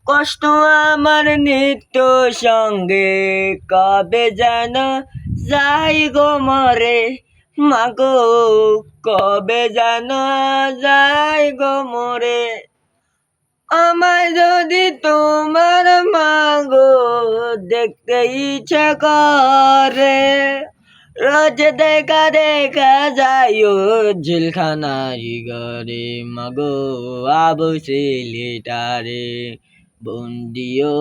কষ্ট আমার নিত্য সঙ্গে, কবে যেন যাই গো মরে, মাগো কবে যেন যাই গো মরে। আমায় যদি তোমার মাগো দেখতে ইচ্ছে করে, রোজ দেখা দেখা যায় জেলখানারি ঘরে, মাগো আবু ছেলেটারে বন্দিও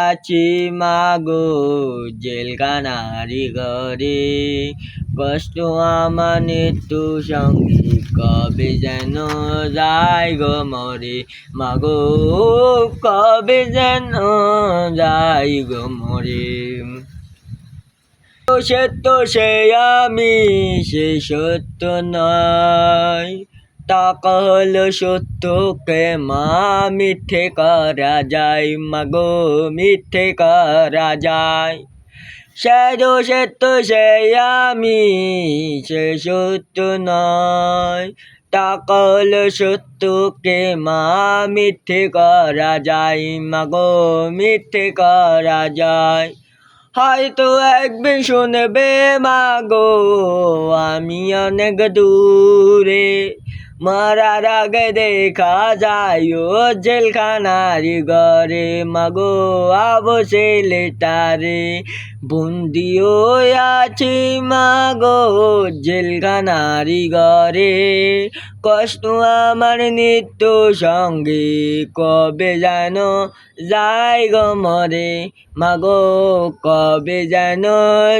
আছি মাগো জেলখানারি ঘরে। কষ্ট আমার নিত্যু সঙ্গী, কবে যেন যাই গো মরে, মাগো কবে যেন যাই গো মরে। সত্য সে আমি, সে সত্য নয়, টাকা হলো সত্যকে মা মিথ্যে করা যায়, মাগো মিথ্যে করা যায়। সে সত্য সে আমি, সে সত্য নয়, টাকা হলো সত্যকে মা মিথ্যে করা যায়, মাগো মিথ্যে করা যায়। হয়তো একদিন শুনবে মাগো আমি অনেক দূরে, মরার আগে দেখা যায় জেলখানারি ঘরে, মাগো আবু ছেলেটারে বন্দিও আছি মাগো জেলখানারি ঘরে। কষ্ট আমার নিত্য সঙ্গে, কবে যেন যাই গো মরে, মাগো কবে যেন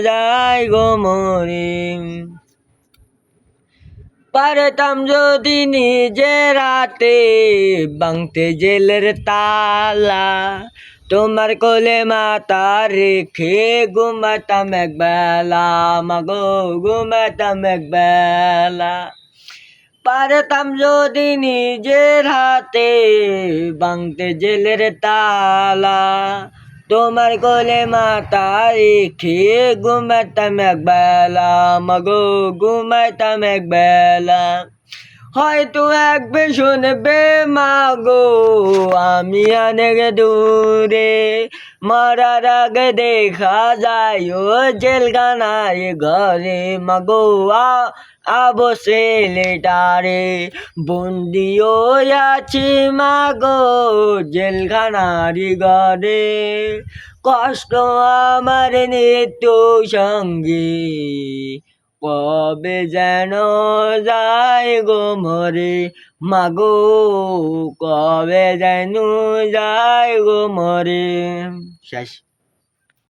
যাই গো মরে। পারতাম যদি নিজের হাতে ভাঙতে জেলের তালা, তোমার কোলে মাথা রেখে ঘুমাতাম একবেলা, মাগো ঘুমাতাম একবেলা। পারতাম যদি নিজের হাতে ভাঙতে জেলের তালা, তোমার কোলে মাথা রেখে ঘুমাতাম একবেলা, মাগো ঘুমাতাম একবেলা। হয়তো একবার শুনবে মাগো আমি অনেক দূরে, মরার আগে দেখা যায় জেলখানার ঘরে, মাগো আবু ছেলেটারে বন্দিও আছি মাগো জেলখানারি ঘরে। কষ্ট আমার নিত্য সঙ্গী, কবে যেন যাই গো মরে, মাগো কবে যেন যাই গো মরে। শেষ।